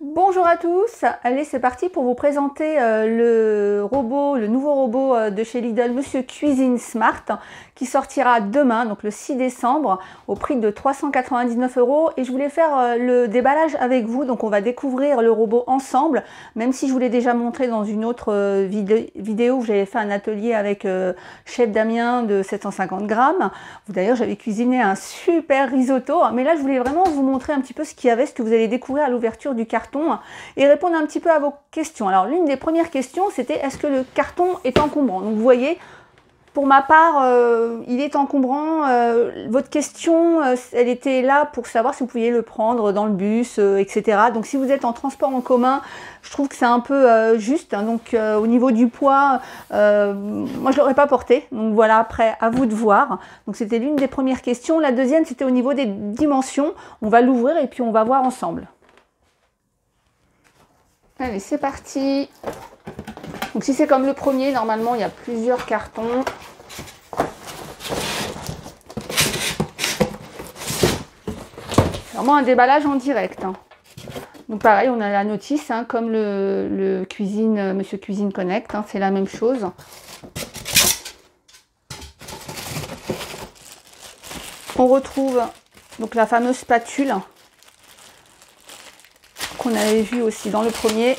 Bonjour à tous, allez c'est parti pour vous présenter le nouveau robot de chez Lidl, Monsieur Cuisine Smart, qui sortira demain, donc le 6 décembre, au prix de 399 € et je voulais faire le déballage avec vous, donc on va découvrir le robot ensemble, même si je vous l'ai déjà montré dans une autre vidéo où j'avais fait un atelier avec chef Damien de 750 grammes. D'ailleurs j'avais cuisiné un super risotto, mais là je voulais vraiment vous montrer un petit peu ce qu'il y avait, ce que vous allez découvrir à l'ouverture du carton et répondre un petit peu à vos questions. Alors l'une des premières questions c'était est-ce que le carton est encombrant? Donc vous voyez, pour ma part, il est encombrant. Votre question, elle était là pour savoir si vous pouviez le prendre dans le bus, etc. Donc si vous êtes en transport en commun, je trouve que c'est un peu juste. Hein. Donc au niveau du poids, moi je l'aurais pas porté. Donc voilà, après à vous de voir. Donc c'était l'une des premières questions. La deuxième, c'était au niveau des dimensions. On va l'ouvrir et puis on va voir ensemble. Allez, c'est parti. Donc si c'est comme le premier, normalement il y a plusieurs cartons. C'est vraiment un déballage en direct. Hein. Donc pareil, on a la notice, hein, comme le Cuisine, Monsieur Cuisine Connect, hein, c'est la même chose. On retrouve donc la fameuse spatule qu'on avait vue aussi dans le premier.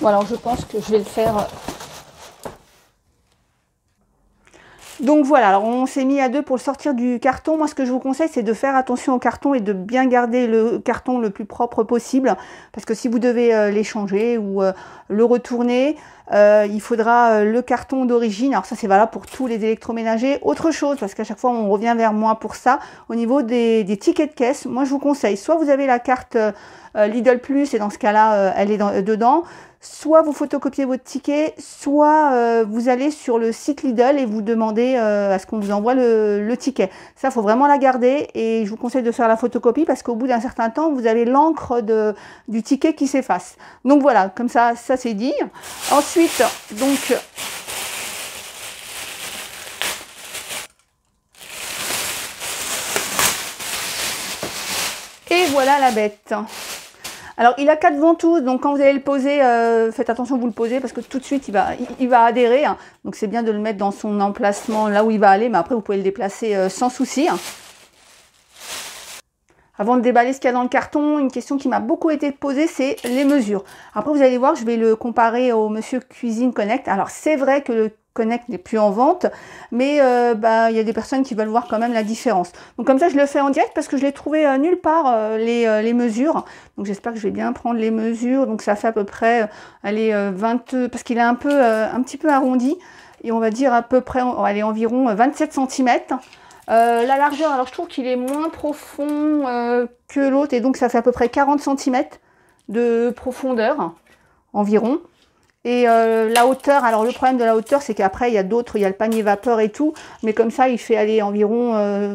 Bon, alors je pense que je vais le faire. Donc voilà, alors on s'est mis à deux pour le sortir du carton. Moi ce que je vous conseille c'est de faire attention au carton et de bien garder le carton le plus propre possible. Parce que si vous devez l'échanger ou le retourner, il faudra le carton d'origine. Alors ça c'est valable pour tous les électroménagers. Autre chose, parce qu'à chaque fois on revient vers moi pour ça, au niveau des tickets de caisse, moi je vous conseille, soit vous avez la carte Lidl Plus et dans ce cas-là elle est dedans, soit vous photocopiez votre ticket, soit vous allez sur le site Lidl et vous demandez à ce qu'on vous envoie le ticket. Ça, il faut vraiment la garder et je vous conseille de faire la photocopie parce qu'au bout d'un certain temps, vous avez l'encre du ticket qui s'efface. Donc voilà, comme ça c'est dit. Ensuite, donc... Et voilà la bête. Alors il a 4 ventouses, donc quand vous allez le poser, faites attention vous le posez parce que tout de suite il va adhérer. Hein. Donc c'est bien de le mettre dans son emplacement là où il va aller, mais après vous pouvez le déplacer sans souci. Hein. Avant de déballer ce qu'il y a dans le carton, une question qui m'a beaucoup été posée, c'est les mesures. Après vous allez voir, je vais le comparer au Monsieur Cuisine Connect. Alors c'est vrai que le Connect n'est plus en vente, mais il y a des personnes qui veulent voir quand même la différence. Donc comme ça je le fais en direct parce que je l'ai trouvé nulle part les mesures. Donc j'espère que je vais bien prendre les mesures. Donc ça fait à peu près, allez, 20, parce qu'il est un petit peu arrondi, et on va dire à peu près, allez, environ 27 cm. La largeur, alors je trouve qu'il est moins profond que l'autre, et donc ça fait à peu près 40 cm de profondeur environ. Et la hauteur, alors le problème de la hauteur, c'est qu'après il y a d'autres, il y a le panier vapeur et tout, mais comme ça il fait aller environ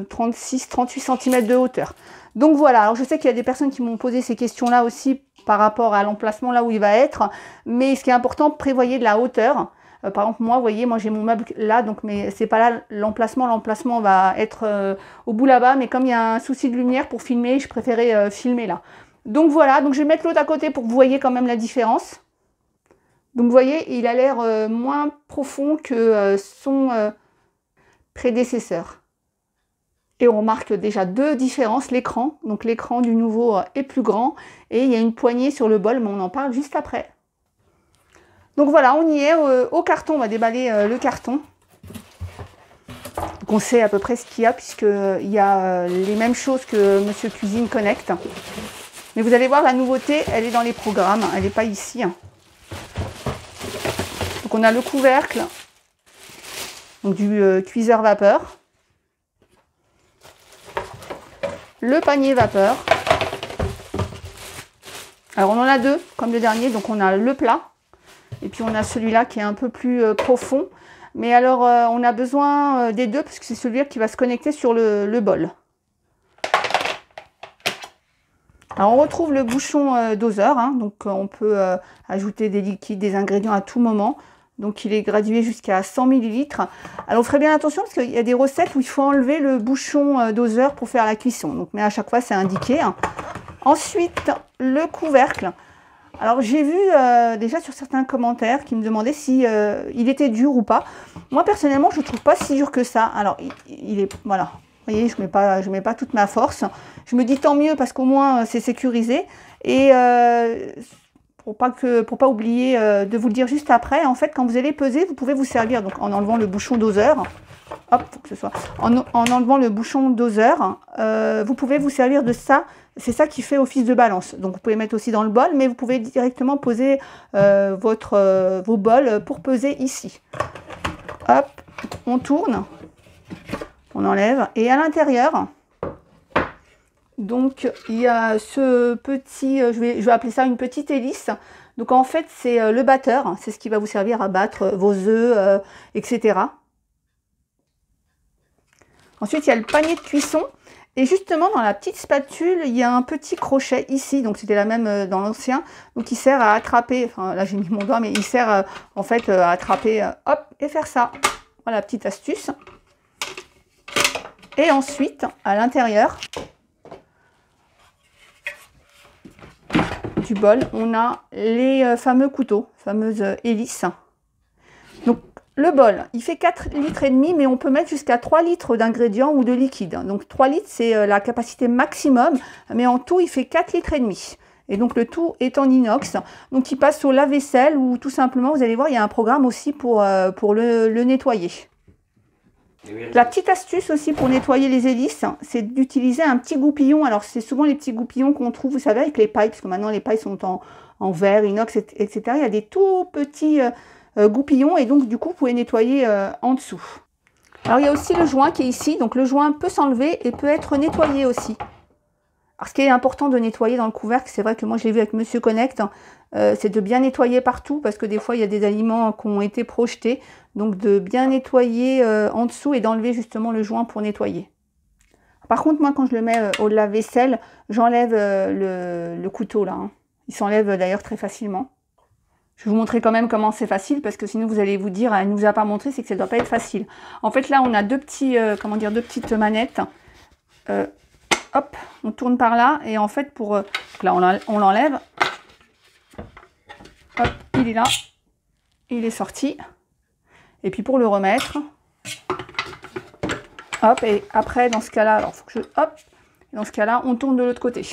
36-38 cm de hauteur. Donc voilà, alors je sais qu'il y a des personnes qui m'ont posé ces questions-là aussi par rapport à l'emplacement là où il va être, mais ce qui est important, prévoyez de la hauteur. Par exemple, moi, vous voyez, moi j'ai mon meuble là, donc mais c'est pas là l'emplacement. L'emplacement va être au bout là-bas, mais comme il y a un souci de lumière pour filmer, je préférais filmer là. Donc voilà, donc je vais mettre l'autre à côté pour que vous voyez quand même la différence. Donc vous voyez, il a l'air moins profond que son prédécesseur. Et on remarque déjà deux différences, l'écran. Donc l'écran du nouveau est plus grand et il y a une poignée sur le bol, mais on en parle juste après. Donc voilà, on y est au carton, on va déballer le carton. Donc on sait à peu près ce qu'il y a puisqu'il y a les mêmes choses que Monsieur Cuisine Connect. Mais vous allez voir, la nouveauté, elle est dans les programmes, elle n'est pas ici. Donc on a le couvercle donc du cuiseur vapeur, le panier vapeur. Alors on en a deux comme le dernier, donc on a le plat et puis on a celui-là qui est un peu plus profond. Mais alors on a besoin des deux parce que c'est celui-là qui va se connecter sur le bol. Alors on retrouve le bouchon doseur, hein, donc on peut ajouter des liquides, des ingrédients à tout moment. Donc il est gradué jusqu'à 100 ml. Alors vous ferez bien attention parce qu'il y a des recettes où il faut enlever le bouchon doseur pour faire la cuisson. Donc, mais à chaque fois c'est indiqué. Ensuite, le couvercle. Alors j'ai vu déjà sur certains commentaires qui me demandaient si il était dur ou pas. Moi personnellement je ne trouve pas si dur que ça. Alors il est, voilà, vous voyez, je mets pas toute ma force. Je me dis tant mieux parce qu'au moins c'est sécurisé. Et pour pas oublier de vous le dire juste après, en fait quand vous allez peser, vous pouvez vous servir donc en enlevant le bouchon doseur. Hop, faut que ce soit en enlevant le bouchon doseur, vous pouvez vous servir de ça. C'est ça qui fait office de balance. Donc vous pouvez mettre aussi dans le bol, mais vous pouvez directement poser vos bols pour peser ici. Hop, on tourne, on enlève, et à l'intérieur, donc il y a ce petit, je vais appeler ça une petite hélice. Donc en fait c'est le batteur, c'est ce qui va vous servir à battre vos œufs, etc. Ensuite il y a le panier de cuisson. Et justement, dans la petite spatule, il y a un petit crochet ici. Donc, c'était la même dans l'ancien. Donc, il sert à attraper. Enfin, là, j'ai mis mon doigt, mais il sert en fait à attraper, hop, et faire ça. Voilà, petite astuce. Et ensuite, à l'intérieur du bol, on a les fameux couteaux, fameuses hélices. Donc, le bol, il fait 4,5 litres, mais on peut mettre jusqu'à 3 litres d'ingrédients ou de liquide. Donc 3 litres, c'est la capacité maximum, mais en tout, il fait 4,5 litres. Et donc le tout est en inox. Donc il passe au lave-vaisselle ou tout simplement, vous allez voir, il y a un programme aussi pour le nettoyer. La petite astuce aussi pour nettoyer les hélices, c'est d'utiliser un petit goupillon. Alors c'est souvent les petits goupillons qu'on trouve, vous savez, avec les pailles, parce que maintenant les pailles sont en verre, inox, etc. Il y a des tout petits goupillons et donc du coup vous pouvez nettoyer en dessous. Alors il y a aussi le joint qui est ici, donc le joint peut s'enlever et peut être nettoyé aussi. Alors ce qui est important de nettoyer dans le couvercle, c'est vrai que moi je l'ai vu avec Monsieur Connect, c'est de bien nettoyer partout parce que des fois il y a des aliments qui ont été projetés, donc de bien nettoyer en dessous et d'enlever justement le joint pour nettoyer. Par contre moi quand je le mets au lave-vaisselle, j'enlève le couteau là, hein. Il s'enlève d'ailleurs très facilement. Je vais vous montrer quand même comment c'est facile, parce que sinon vous allez vous dire, elle ne nous a pas montré, c'est que ça ne doit pas être facile. En fait, là, on a deux petites manettes. Hop, on tourne par là, et en fait, là, on l'enlève. Hop, il est là. Il est sorti. Et puis pour le remettre, hop, et après, dans ce cas-là, alors, faut que hop, dans ce cas-là, on tourne de l'autre côté.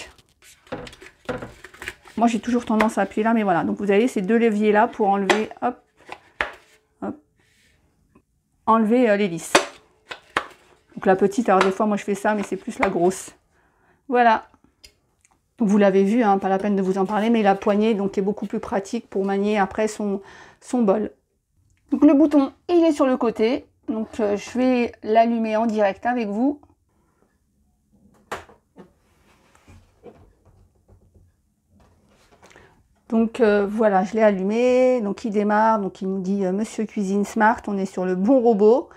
Moi, j'ai toujours tendance à appuyer là, mais voilà. Donc, vous avez ces deux leviers là pour enlever, hop, hop, enlever l'hélice. Donc, la petite, alors des fois, moi, je fais ça, mais c'est plus la grosse. Voilà. Vous l'avez vu, hein, pas la peine de vous en parler, mais la poignée, donc, est beaucoup plus pratique pour manier après son bol. Donc, le bouton, il est sur le côté. Donc, je vais l'allumer en direct avec vous. Donc voilà, je l'ai allumé, donc il démarre, donc il nous dit Monsieur Cuisine Smart, on est sur le bon robot.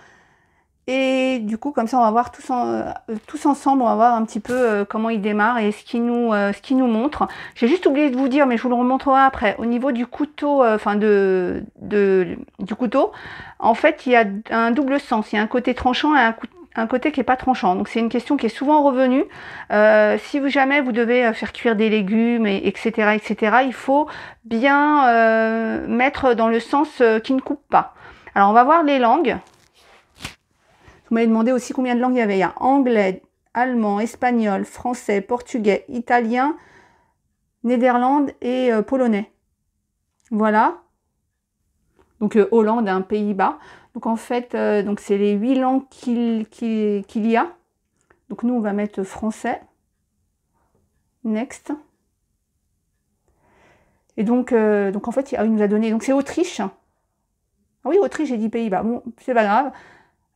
Et du coup, comme ça, on va voir tous ensemble, on va voir un petit peu comment il démarre et ce qu'il nous montre. J'ai juste oublié de vous dire, mais je vous le remontrerai après. Au niveau du couteau, du couteau, en fait, il y a un double sens. Il y a un côté tranchant et un côté qui n'est pas tranchant. Donc c'est une question qui est souvent revenue. Si jamais vous devez faire cuire des légumes, etc., il faut bien mettre dans le sens qui ne coupe pas. Alors on va voir les langues. Vous m'avez demandé aussi combien de langues il y avait. Il y a anglais, allemand, espagnol, français, portugais, italien, néerlandais et polonais. Voilà. Donc Hollande, un Pays-Bas. Donc en fait, donc c'est les 8 langues qu'il y a. Donc nous, on va mettre français. Next. Et donc en fait, il nous a donné. Donc c'est Autriche. Ah oui, Autriche, j'ai dit Pays-Bas. Bon, c'est pas grave.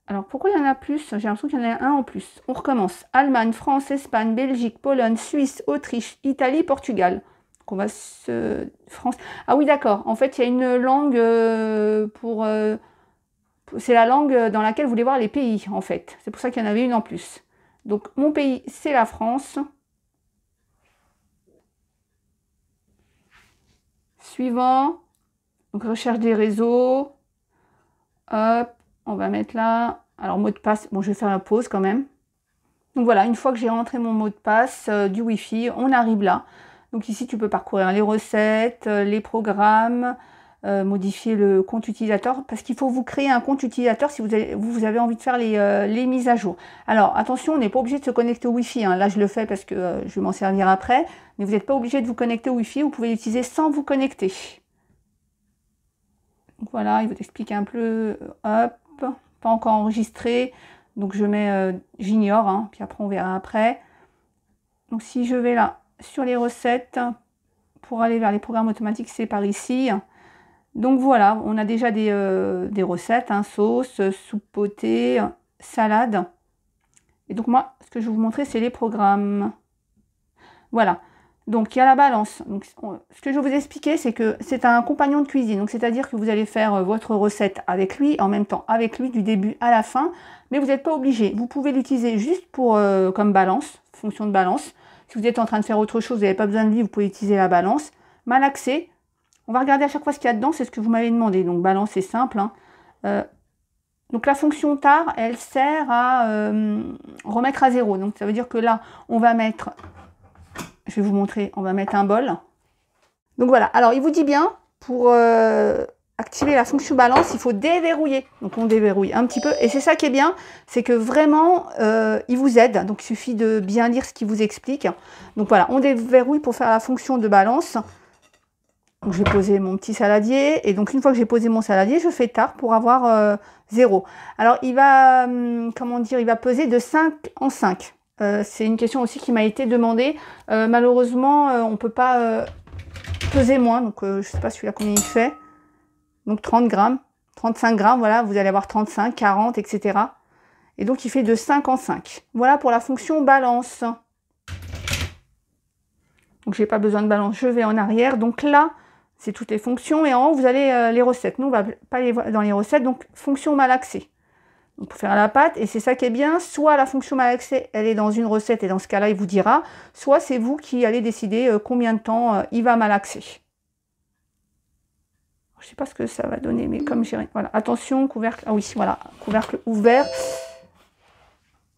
Alors pourquoi il y en a plus? J'ai l'impression qu'il y en a un en plus. On recommence. Allemagne, France, Espagne, Belgique, Pologne, Suisse, Autriche, Italie, Portugal. Donc on va France. Ah oui, d'accord. En fait, il y a une langue c'est la langue dans laquelle vous voulez voir les pays, en fait. C'est pour ça qu'il y en avait une en plus. Donc, mon pays, c'est la France. Suivant. Donc, recherche des réseaux. Hop, on va mettre là. Alors, mot de passe, bon, je vais faire la pause quand même. Donc voilà, une fois que j'ai rentré mon mot de passe du Wi-Fi, on arrive là. Donc ici, tu peux parcourir les recettes, les programmes, modifier le compte utilisateur, parce qu'il faut vous créer un compte utilisateur si vous avez envie de faire les mises à jour. Alors attention, on n'est pas obligé de se connecter au Wi-Fi, hein. Là, je le fais parce que je vais m'en servir après, mais vous n'êtes pas obligé de vous connecter au Wi-Fi, vous pouvez l'utiliser sans vous connecter. Donc voilà, il va t'expliquer un peu, hop, pas encore enregistré, donc je mets j'ignore, hein, puis après on verra après. Donc si je vais là, sur les recettes, pour aller vers les programmes automatiques, c'est par ici. Donc voilà, on a déjà des recettes, hein, sauce, soupe potée, salade. Et donc moi, ce que je vais vous montrer, c'est les programmes. Voilà. Donc il y a la balance. Donc, ce que je vais vous expliquer, c'est que c'est un compagnon de cuisine. Donc c'est-à-dire que vous allez faire votre recette avec lui, en même temps avec lui, du début à la fin. Mais vous n'êtes pas obligé. Vous pouvez l'utiliser juste pour comme balance, fonction de balance. Si vous êtes en train de faire autre chose, vous n'avez pas besoin de lui, vous pouvez utiliser la balance. Malaxer. On va regarder à chaque fois ce qu'il y a dedans, c'est ce que vous m'avez demandé. Donc balance, c'est simple, hein. Donc la fonction tar, elle sert à remettre à zéro. Donc ça veut dire que là, on va mettre, je vais vous montrer, on va mettre un bol. Donc voilà, alors il vous dit bien, pour activer la fonction balance, il faut déverrouiller. Donc on déverrouille un petit peu. Et c'est ça qui est bien, c'est que vraiment, il vous aide. Donc il suffit de bien lire ce qu'il vous explique. Donc voilà, on déverrouille pour faire la fonction de balance. Donc je vais poser mon petit saladier, et donc une fois que j'ai posé mon saladier, je fais tar pour avoir 0. Alors il va, comment dire, il va peser de 5 en 5. C'est une question aussi qui m'a été demandée. Malheureusement, on ne peut pas peser moins, donc je ne sais pas celui-là combien il fait. Donc 30 grammes, 35 grammes, voilà, vous allez avoir 35, 40, etc. Et donc il fait de 5 en 5. Voilà pour la fonction balance. Donc je n'ai pas besoin de balance, je vais en arrière. Donc là, c'est toutes les fonctions, et en haut, vous avez les recettes. Nous, on ne va pas aller dans les recettes, donc fonction malaxée. Donc pour faire la pâte, et c'est ça qui est bien, soit la fonction malaxée, elle est dans une recette, et dans ce cas-là, il vous dira, soit c'est vous qui allez décider combien de temps il va malaxer. Je ne sais pas ce que ça va donner, mais comme j'ai... Voilà, attention, couvercle... Ah oui, voilà, couvercle ouvert.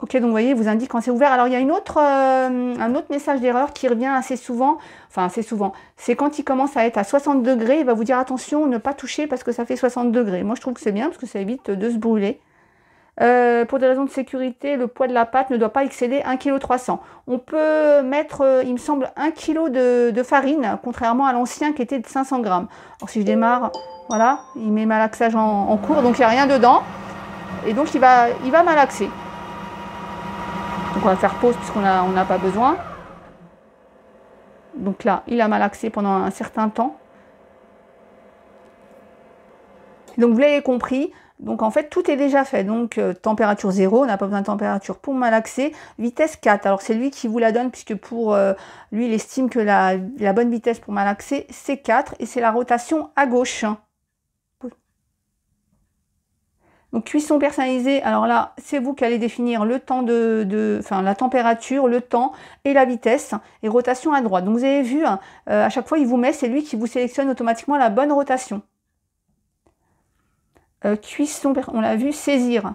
Ok, donc vous voyez, il vous indique quand c'est ouvert. Alors il y a un autre message d'erreur qui revient assez souvent, enfin assez souvent, c'est quand il commence à être à 60 degrés, il va vous dire attention, ne pas toucher parce que ça fait 60 degrés. Moi je trouve que c'est bien parce que ça évite de se brûler. Pour des raisons de sécurité, le poids de la pâte ne doit pas excéder 1,3 kg. On peut mettre, il me semble, 1 kg de farine, contrairement à l'ancien qui était de 500 grammes. Alors si je démarre, voilà, il met malaxage en cours, donc il n'y a rien dedans. Et donc il va malaxer. Donc on va faire pause puisqu'on n'a pas besoin. Donc là, il a malaxé pendant un certain temps. Donc vous l'avez compris, donc en fait tout est déjà fait. Donc température 0, on n'a pas besoin de température pour malaxer. Vitesse 4, alors c'est lui qui vous la donne puisque pour lui il estime que la bonne vitesse pour malaxer c'est 4 et c'est la rotation à gauche. Donc cuisson personnalisée, alors là, c'est vous qui allez définir le temps enfin la température, le temps et la vitesse, et rotation à droite. Donc vous avez vu, à chaque fois il vous met, c'est lui qui vous sélectionne automatiquement la bonne rotation. Cuisson, on l'a vu, saisir.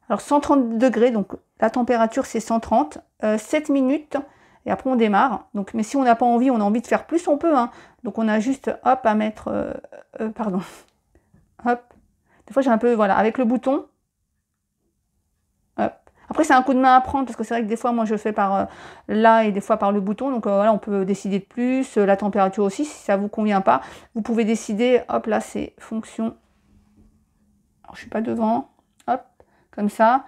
Alors 130 degrés, donc la température c'est 130, 7 minutes, et après on démarre. Donc, mais si on n'a pas envie, on a envie de faire plus, on peut, hein. Donc on a juste, hop, à mettre, pardon, hop. Des fois, j'ai un peu, voilà, avec le bouton. Hop. Après, c'est un coup de main à prendre, parce que c'est vrai que des fois, moi, je fais par là et des fois par le bouton. Donc, voilà, on peut décider de plus. La température aussi, si ça ne vous convient pas. Vous pouvez décider, hop, là, c'est fonction. Alors, je ne suis pas devant. Hop, comme ça.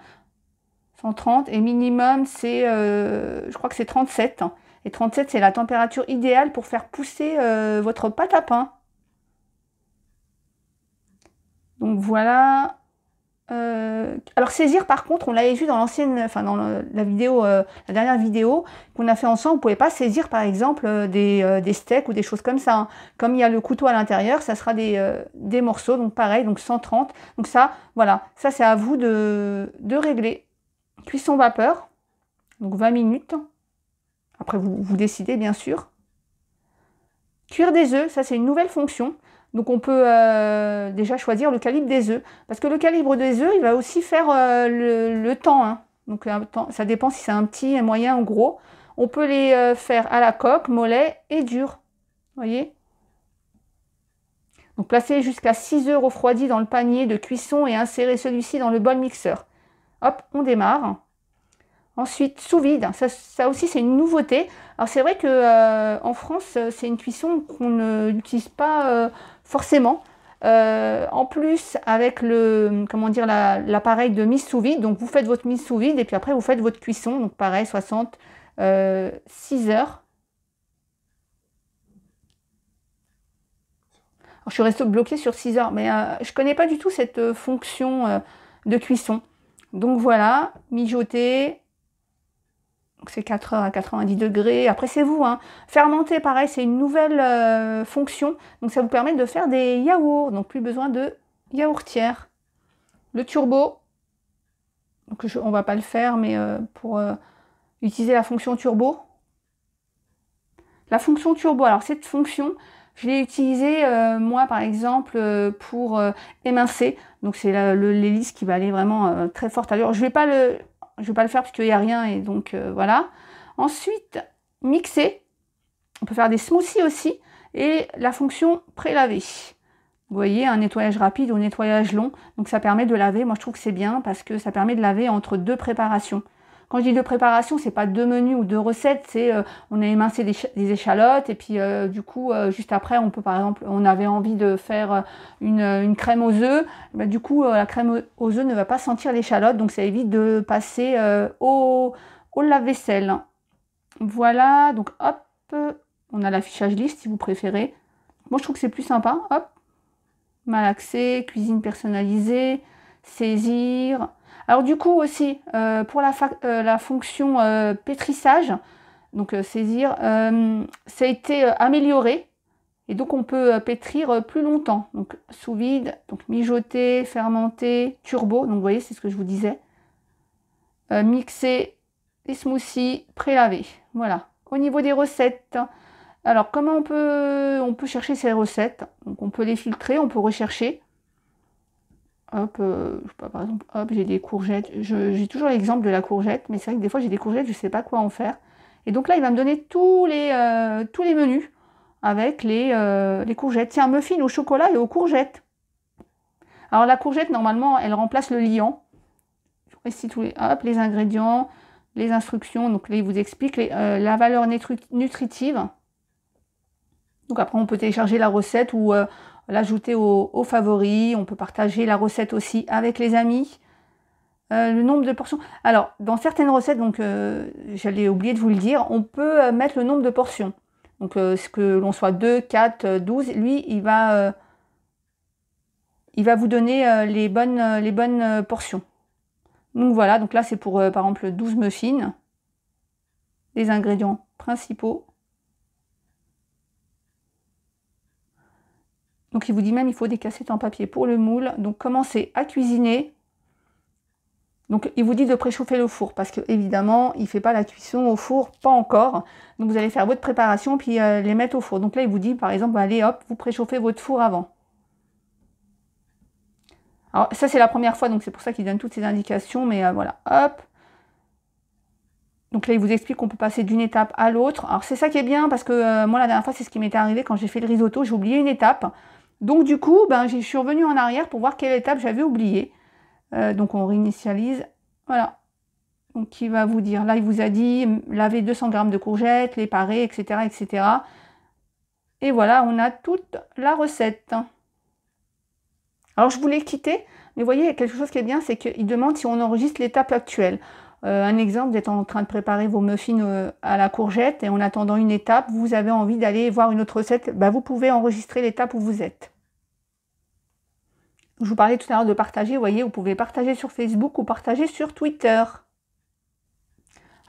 130. Et minimum, c'est, je crois que c'est 37. Et 37, c'est la température idéale pour faire pousser votre pâte à pain. Donc voilà. Alors saisir par contre, on l'avait vu dans l'ancienne, enfin dans la vidéo, la dernière vidéo qu'on a fait ensemble, on ne pouvait pas saisir par exemple des steaks ou des choses comme ça, hein. Comme il y a le couteau à l'intérieur, ça sera des morceaux, donc pareil, donc 130. Donc ça, voilà, ça c'est à vous de régler. Cuisson vapeur, donc 20 minutes. Après vous décidez bien sûr. Cuire des œufs, ça c'est une nouvelle fonction. Donc on peut déjà choisir le calibre des œufs. Parce que le calibre des œufs, il va aussi faire le temps, hein. Donc ça dépend si c'est un petit, un moyen ou gros. On peut les faire à la coque, mollet et dur. Vous voyez? Donc placez jusqu'à 6 œufs refroidis dans le panier de cuisson et insérez celui-ci dans le bol mixeur. Hop, on démarre. Ensuite, sous vide, ça aussi c'est une nouveauté. Alors c'est vrai que en France, c'est une cuisson qu'on n'utilise pas forcément. En plus, avec le, comment dire, l'appareil de mise sous vide, donc vous faites votre mise sous vide et puis après vous faites votre cuisson. Donc pareil, 6 heures. Alors, je suis restée bloquée sur 6 heures, mais je connais pas du tout cette fonction de cuisson. Donc voilà, mijoter. C'est 4 heures à 90 degrés. Après, c'est vous, hein. Fermenter, pareil, c'est une nouvelle fonction. Donc, ça vous permet de faire des yaourts. Donc, plus besoin de yaourtière. Le turbo. Donc, on va pas le faire, mais pour utiliser la fonction turbo. La fonction turbo, alors cette fonction, je l'ai utilisée, moi, par exemple, pour émincer. Donc, c'est l'hélice qui va aller vraiment très forte. Alors, je vais pas le faire parce qu'il n'y a rien et donc voilà. Ensuite, mixer. On peut faire des smoothies aussi. Et la fonction pré-laver. Vous voyez, un nettoyage rapide ou nettoyage long. Donc ça permet de laver. Moi, je trouve que c'est bien parce que ça permet de laver entre deux préparations. Quand je dis deux préparations, c'est pas deux menus ou deux recettes. C'est on a émincé des échalotes et puis du coup, juste après, on peut par exemple, on avait envie de faire une crème aux œufs. Bah, du coup, la crème aux œufs ne va pas sentir l'échalote. Donc ça évite de passer au lave-vaisselle. Voilà, donc hop, on a l'affichage liste si vous préférez. Moi, je trouve que c'est plus sympa. Hop, malaxer, cuisine personnalisée, saisir. Alors du coup aussi, pour la fonction pétrissage, donc saisir, ça a été amélioré. Et donc on peut pétrir plus longtemps. Donc sous vide, donc mijoter, fermenter, turbo. Donc vous voyez, c'est ce que je vous disais. Mixer les smoothies, pré-laver. Voilà. Au niveau des recettes, alors comment on peut chercher ces recettes? Donc on peut les filtrer, on peut rechercher. Hop, je sais pas, par exemple, hop, j'ai des courgettes. J'ai toujours l'exemple de la courgette, mais c'est vrai que des fois j'ai des courgettes, je ne sais pas quoi en faire. Et donc là, il va me donner tous les menus avec les courgettes. Tiens, muffin au chocolat et aux courgettes. Alors la courgette, normalement, elle remplace le liant. Je précise tous les ingrédients, les instructions. Donc là, il vous explique la valeur nutritive. Donc après, on peut télécharger la recette ou l'ajouter aux favoris. On peut partager la recette aussi avec les amis. Le nombre de portions. Alors, dans certaines recettes, donc j'allais oublier de vous le dire, on peut mettre le nombre de portions. Donc, que l'on soit 2, 4, 12, lui, il va vous donner les bonnes portions. Donc voilà, donc là, c'est pour, par exemple, 12 muffins. Les ingrédients principaux. Donc, il vous dit même il faut des cassettes en papier pour le moule. Donc, commencez à cuisiner. Donc, il vous dit de préchauffer le four parce que évidemment, il ne fait pas la cuisson au four, pas encore. Donc, vous allez faire votre préparation puis les mettre au four. Donc là, il vous dit, par exemple, allez, hop, vous préchauffez votre four avant. Alors, ça, c'est la première fois, donc c'est pour ça qu'il donne toutes ces indications. Mais voilà, hop. Donc là, il vous explique qu'on peut passer d'une étape à l'autre. Alors, c'est ça qui est bien parce que moi, la dernière fois, c'est ce qui m'était arrivé quand j'ai fait le risotto. J'ai oublié une étape. Donc, du coup, je suis revenue en arrière pour voir quelle étape j'avais oubliée. Donc on réinitialise, voilà. Donc il va vous dire, là il vous a dit, laver 200 g de courgettes, les parer, etc., etc. Et voilà, on a toute la recette. Alors je voulais quitter, mais vous voyez, il y a quelque chose qui est bien, c'est qu'il demande si on enregistre l'étape actuelle. Un exemple, vous êtes en train de préparer vos muffins à la courgette et en attendant une étape, vous avez envie d'aller voir une autre recette, vous pouvez enregistrer l'étape où vous êtes. Je vous parlais tout à l'heure de partager, vous voyez, vous pouvez partager sur Facebook ou partager sur Twitter.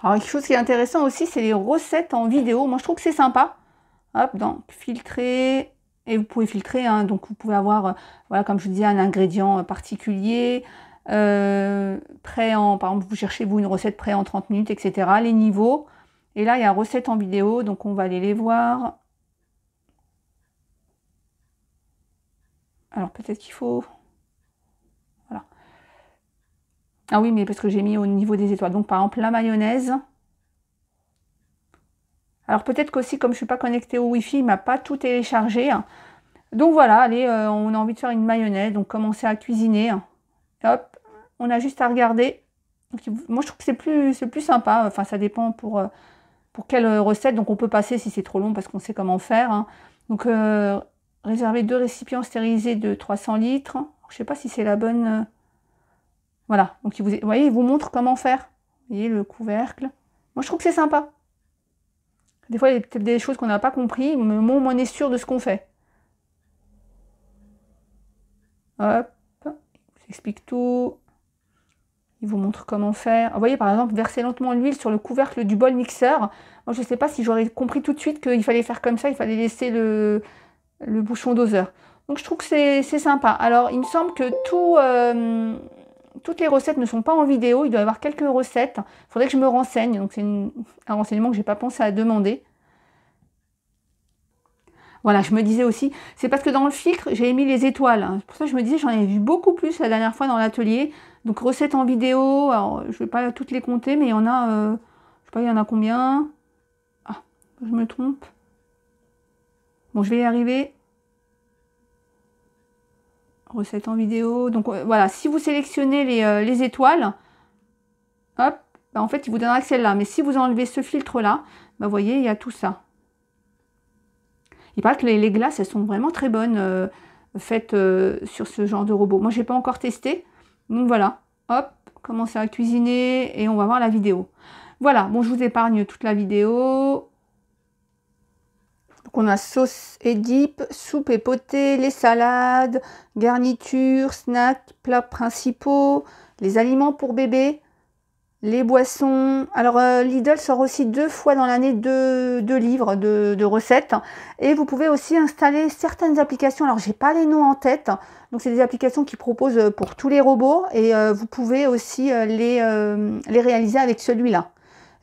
Alors, quelque chose qui est intéressant aussi, c'est les recettes en vidéo. Moi, je trouve que c'est sympa. Hop, donc, filtrer. Et vous pouvez filtrer, hein, donc vous pouvez avoir, voilà, comme je vous disais, un ingrédient particulier. Prêt en, par exemple, vous cherchez, vous, une recette prêt en 30 minutes, etc. Les niveaux. Et là, il y a recette en vidéo, donc on va aller les voir. Alors peut-être qu'il faut... Voilà. Ah oui, mais parce que j'ai mis au niveau des étoiles. Donc par exemple la mayonnaise. Alors peut-être qu'aussi comme je ne suis pas connectée au Wi-Fi, il ne m'a pas tout téléchargé. Donc voilà, allez, on a envie de faire une mayonnaise. Donc commencer à cuisiner. Hop, on a juste à regarder. Donc, moi je trouve que c'est plus sympa. Enfin ça dépend pour quelle recette. Donc on peut passer si c'est trop long parce qu'on sait comment faire. Hein. Donc réserver 2 récipients stérilisés de 300 litres. Je ne sais pas si c'est la bonne... Voilà, donc vous voyez, il vous montre comment faire. Vous voyez le couvercle. Moi je trouve que c'est sympa. Des fois il y a peut-être des choses qu'on n'a pas compris, mais au moins on est sûr de ce qu'on fait. Hop, il vous explique tout. Il vous montre comment faire. Vous voyez par exemple, verser lentement l'huile sur le couvercle du bol mixeur. Moi je ne sais pas si j'aurais compris tout de suite qu'il fallait faire comme ça, il fallait laisser le bouchon doseur. Donc je trouve que c'est sympa. Alors il me semble que toutes les recettes ne sont pas en vidéo. Il doit y avoir quelques recettes. Il faudrait que je me renseigne. Donc c'est un renseignement que je n'ai pas pensé à demander. Voilà, je me disais aussi, c'est parce que dans le filtre, j'ai mis les étoiles. Hein. Pour ça, je me disais, j'en ai vu beaucoup plus la dernière fois dans l'atelier. Donc recettes en vidéo, alors je ne vais pas toutes les compter, mais il y en a, je sais pas, il y en a combien? Ah, je me trompe. Bon, je vais y arriver. Recettes en vidéo. Donc voilà, si vous sélectionnez les étoiles, hop, bah, en fait, il vous donnera que celle-là. Mais si vous enlevez ce filtre-là, bah, vous voyez, il y a tout ça. Il paraît que les glaces, elles sont vraiment très bonnes faites sur ce genre de robot. Moi, je n'ai pas encore testé. Donc voilà, hop, commencer à cuisiner et on va voir la vidéo. Voilà, bon, je vous épargne toute la vidéo. Donc on a sauce et dip, soupe et potée, les salades, garnitures, snacks, plats principaux, les aliments pour bébé, les boissons. Alors Lidl sort aussi 2 fois dans l'année 2 livres de recettes. Et vous pouvez aussi installer certaines applications. Alors j'ai pas les noms en tête. Donc c'est des applications qui proposent pour tous les robots. Et vous pouvez aussi les réaliser avec celui-là.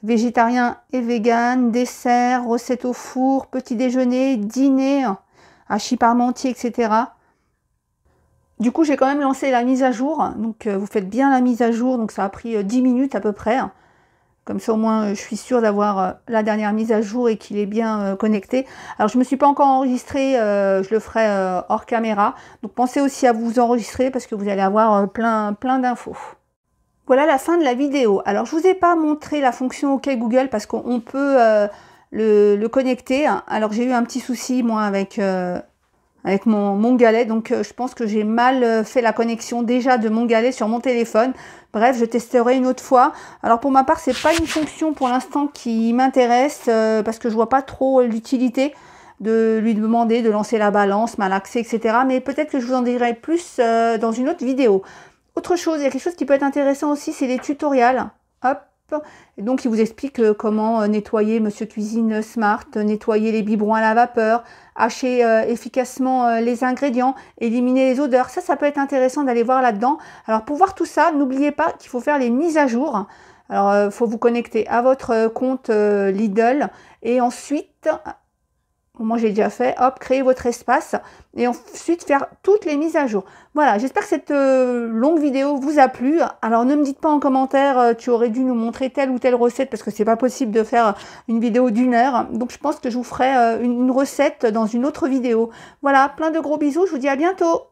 Végétarien et vegan, dessert, recettes au four, petit déjeuner, dîner, hachis parmentier, etc. Du coup, j'ai quand même lancé la mise à jour. Donc, vous faites bien la mise à jour. Donc, ça a pris 10 minutes à peu près. Comme ça, au moins, je suis sûre d'avoir la dernière mise à jour et qu'il est bien connecté. Alors, je ne me suis pas encore enregistrée. Je le ferai hors caméra. Donc, pensez aussi à vous enregistrer parce que vous allez avoir plein d'infos. Voilà la fin de la vidéo. Alors, je ne vous ai pas montré la fonction OK Google parce qu'on peut le connecter. Alors, j'ai eu un petit souci, moi, avec mon galet, donc je pense que j'ai mal fait la connexion déjà de mon galet sur mon téléphone. Bref, je testerai une autre fois. Alors pour ma part, c'est pas une fonction pour l'instant qui m'intéresse parce que je vois pas trop l'utilité de lui demander de lancer la balance, malaxer, etc. Mais peut-être que je vous en dirai plus dans une autre vidéo. Autre chose, il y a quelque chose qui peut être intéressant aussi, c'est les tutoriels. Hop. Et donc, il vous explique comment nettoyer Monsieur Cuisine Smart, nettoyer les biberons à la vapeur, hacher efficacement les ingrédients, éliminer les odeurs. Ça peut être intéressant d'aller voir là-dedans. Alors, pour voir tout ça, n'oubliez pas qu'il faut faire les mises à jour. Alors, il faut vous connecter à votre compte Lidl et ensuite... Moi, j'ai déjà fait, hop, créer votre espace et ensuite faire toutes les mises à jour. Voilà, j'espère que cette longue vidéo vous a plu. Alors, ne me dites pas en commentaire, tu aurais dû nous montrer telle ou telle recette parce que c'est pas possible de faire une vidéo d'1 heure. Donc, je pense que je vous ferai une recette dans une autre vidéo. Voilà, plein de gros bisous, je vous dis à bientôt.